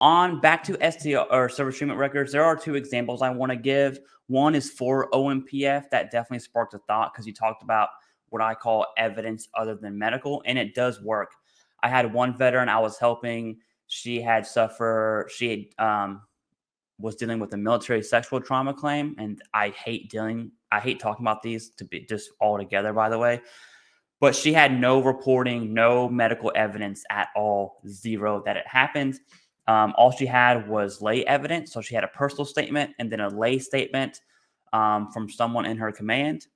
On back to STR or service treatment records, there are two examples I want to give. One is for OMPF. That definitely sparked a thought because you talked about what I call evidence other than medical, and it does work. I had one veteran I was helping. She had was dealing with a military sexual trauma claim, and I hate talking about these to be just all together, by the way. But she had no reporting, no medical evidence at all, zero that it happened. All she had was lay evidence. So she had a personal statement and then a lay statement from someone in her command.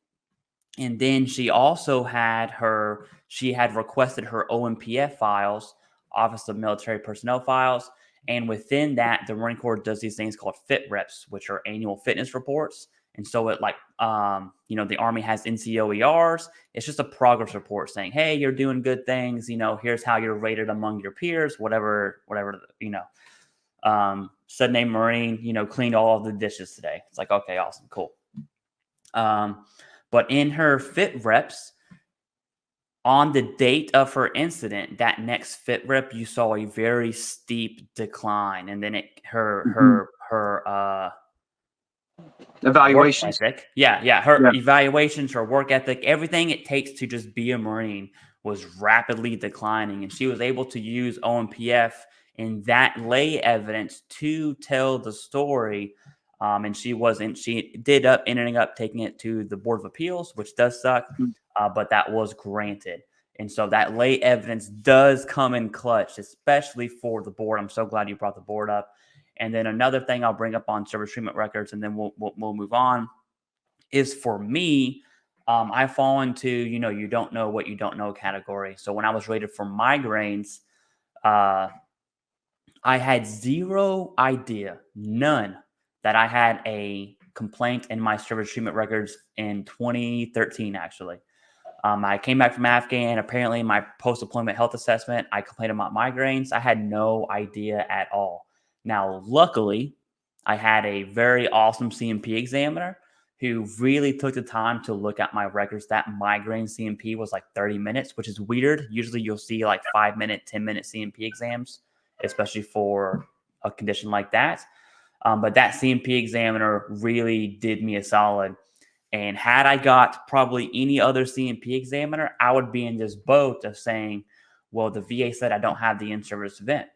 And then she also had requested her OMPF files, Office of Military Personnel files. And within that, the Marine Corps does these things called fit reps, which are annual fitness reports. And so it the Army has NCOERs. It's just a progress report saying, hey, you're doing good things. Here's how you're rated among your peers, whatever, said name Marine, cleaned all of the dishes today. It's like, okay, awesome, cool. But in her fit reps, on the date of her incident, that next fit rep, you saw a very steep decline. And then her evaluations. Evaluations, her work ethic, everything it takes to just be a Marine was rapidly declining. And she was able to use OMPF in that lay evidence to tell the story. And she ended up taking it to the Board of Appeals, which does suck, but that was granted. And so that lay evidence does come in clutch, especially for the board. I'm so glad you brought the board up. And then another thing I'll bring up on service treatment records, and then we'll move on, is for me, I fall into, you don't know what you don't know category. So when I was rated for migraines, I had zero idea, none, that I had a complaint in my service treatment records in 2013, actually. I came back from Afghan. Apparently, in my post-deployment health assessment, I complained about migraines. I had no idea at all. Now, luckily, I had a very awesome CMP examiner who really took the time to look at my records. That migraine CMP was like 30 minutes, which is weird. Usually you'll see like 5-minute, 10-minute CMP exams, especially for a condition like that. But that CMP examiner really did me a solid. And had I got probably any other CMP examiner, I would be in this boat of saying, well, the VA said I don't have the in-service event.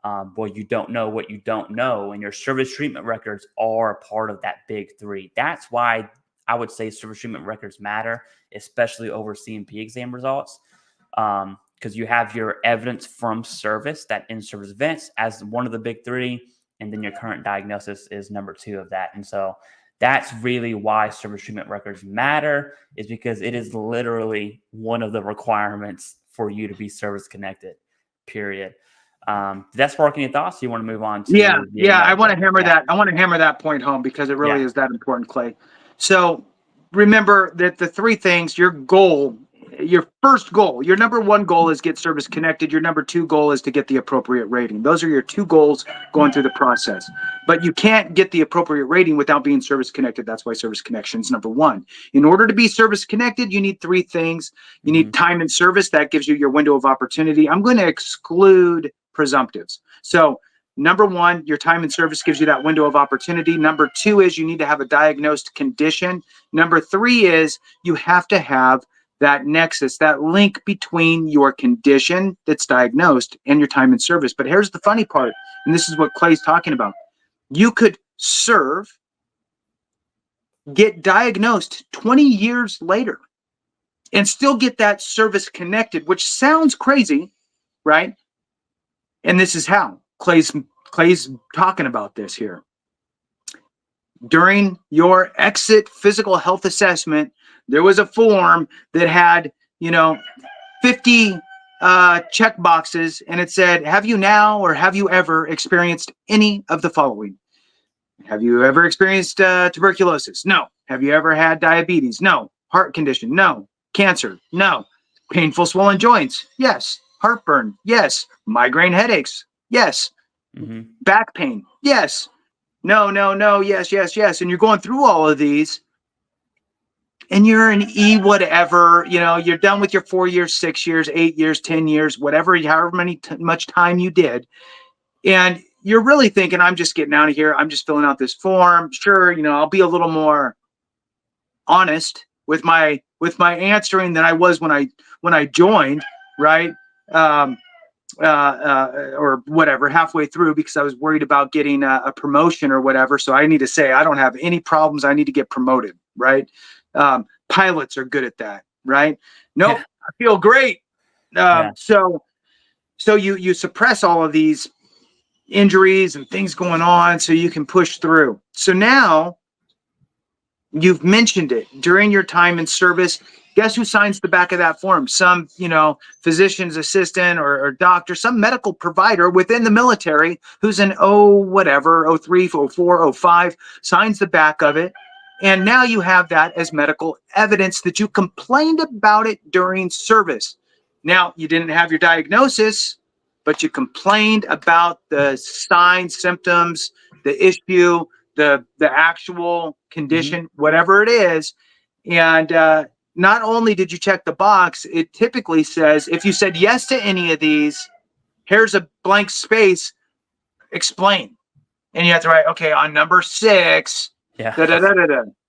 Well, you don't know what you don't know. And your service treatment records are part of that big three. That's why I would say service treatment records matter, especially over CMP exam results. Because you have your evidence from service, that in-service events, as one of the big three. And then your current diagnosis is number 2 of that. And so that's really why service treatment records matter, is because it is literally one of the requirements for you to be service connected, period. Did that spark any thoughts? You want to move on to? I want to hammer that. I want to hammer that point home because it really is that important, Clay. So remember that the 3 things, your first goal, your number 1 goal is get service connected. Your number 2 goal is to get the appropriate rating. Those are your 2 goals going through the process. But you can't get the appropriate rating without being service connected. That's why service connection is number 1. In order to be service connected, you need 3 things. You need time and service. That gives you your window of opportunity. I'm going to exclude presumptives. So number 1, your time and service gives you that window of opportunity. Number 2 is you need to have a diagnosed condition. Number 3 is you have to have that nexus, that link between your condition that's diagnosed and your time and service. But here's the funny part, and this is what Clay's talking about. You could serve, get diagnosed 20 years later, and still get that service connected, which sounds crazy, right? And this is how Clay's talking about this here. During your exit physical health assessment, there was a form that had, 50 check boxes, and it said, have you now or have you ever experienced any of the following? Have you ever experienced tuberculosis? No. Have you ever had diabetes? No. Heart condition? No. Cancer? No. Painful swollen joints? Yes. Heartburn? Yes. Migraine headaches? Yes. Back pain? Yes. No. Yes. And you're going through all of these, and you're an E whatever, you're done with your 4 years, 6 years, 8 years, 10 years, whatever, however much time you did. And you're really thinking, I'm just getting out of here. I'm just filling out this form. Sure, I'll be a little more honest with my answering than I was when I joined, right? Um, or whatever, halfway through, because I was worried about getting a promotion or whatever. So I need to say, I don't have any problems. I need to get promoted, right? Pilots are good at that, right? Nope, Yeah. I feel great. Yeah. So you suppress all of these injuries and things going on so you can push through. So now you've mentioned it during your time in service. Guess who signs the back of that form? Some, physician's assistant or doctor, some medical provider within the military who's an whatever, 03, 04, 05, signs the back of it. And now you have that as medical evidence that you complained about it during service. Now, you didn't have your diagnosis, but you complained about the signs, symptoms, the issue, the actual condition, whatever it is. And not only did you check the box, it typically says, if you said yes to any of these, here's a blank space, explain. And you have to write, okay, on number 6, Yeah.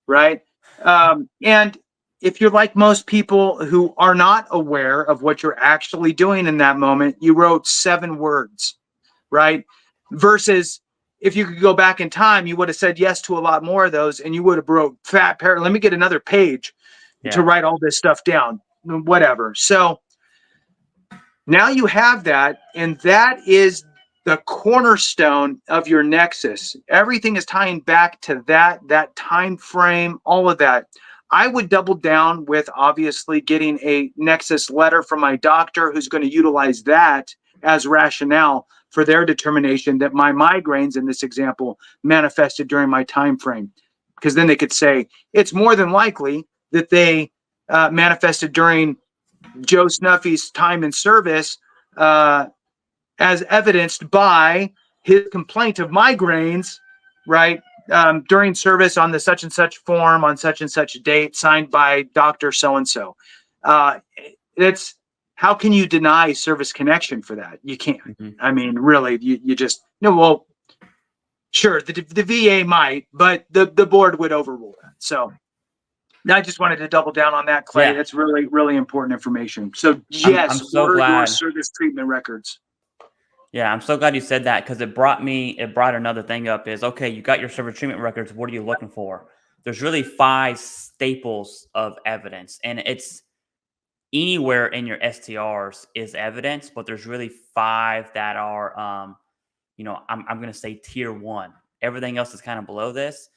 right? And if you're like most people who are not aware of what you're actually doing in that moment, you wrote 7 words, right? Versus if you could go back in time, you would have said yes to a lot more of those, and you would have wrote fat paragraph. Let me get another page to write all this stuff down, whatever. So now you have that, and that is the cornerstone of your nexus. Everything is tying back to that time frame, all of that. I would double down with obviously getting a nexus letter from my doctor who's going to utilize that as rationale for their determination that my migraines in this example manifested during my time frame. Because then they could say it's more than likely that they manifested during Joe Snuffy's time in service, as evidenced by his complaint of migraines, right, during service on the such and such form on such and such date, signed by Dr. So-and-so. It's how can you deny service connection for that? You can't. I mean, really, you just, well, sure, the VA might, but the board would overrule that. So I just wanted to double down on that, Clay. Yeah. That's really, really important information. So I'm yes, so order your glad. service treatment records. Yeah, I'm so glad you said that because it brought another thing up is, okay, you got your service treatment records. What are you looking for? There's really 5 staples of evidence, and it's anywhere in your STRs is evidence, but there's really 5 that are, I'm going to say tier 1. Everything else is kind of below this.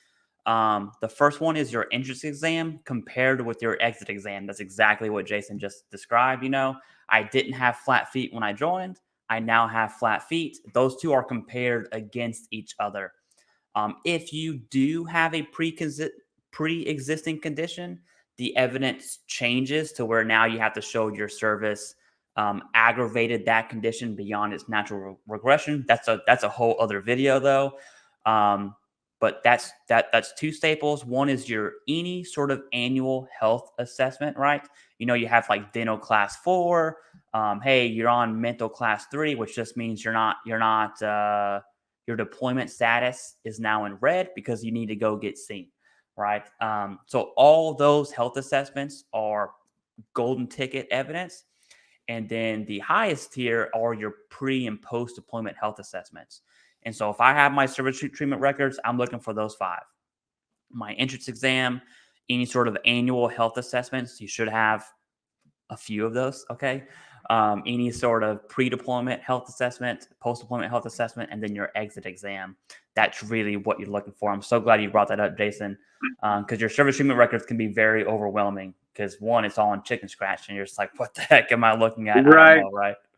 The first one is your entrance exam compared with your exit exam. That's exactly what Jason just described. I didn't have flat feet when I joined. I now have flat feet. Those 2 are compared against each other. If you do have a pre-existing condition, the evidence changes to where now you have to show your service aggravated that condition beyond its natural regression. That's a whole other video though. But that's 2 staples. One is your any sort of annual health assessment, right? You have like dental class 4. Hey, you're on mental class 3, which just means your deployment status is now in red because you need to go get seen, right? So all those health assessments are golden ticket evidence. And then the highest tier are your pre and post deployment health assessments. And so if I have my service treatment records, I'm looking for those 5. My entrance exam, any sort of annual health assessments, you should have a few of those, okay? Any sort of pre-deployment health assessment, post-deployment health assessment, and then your exit exam. That's really what you're looking for. I'm so glad you brought that up, Jason, because your service treatment records can be very overwhelming because, one, it's all on chicken scratch, and you're just like, what the heck am I looking at? Right. I don't know, right?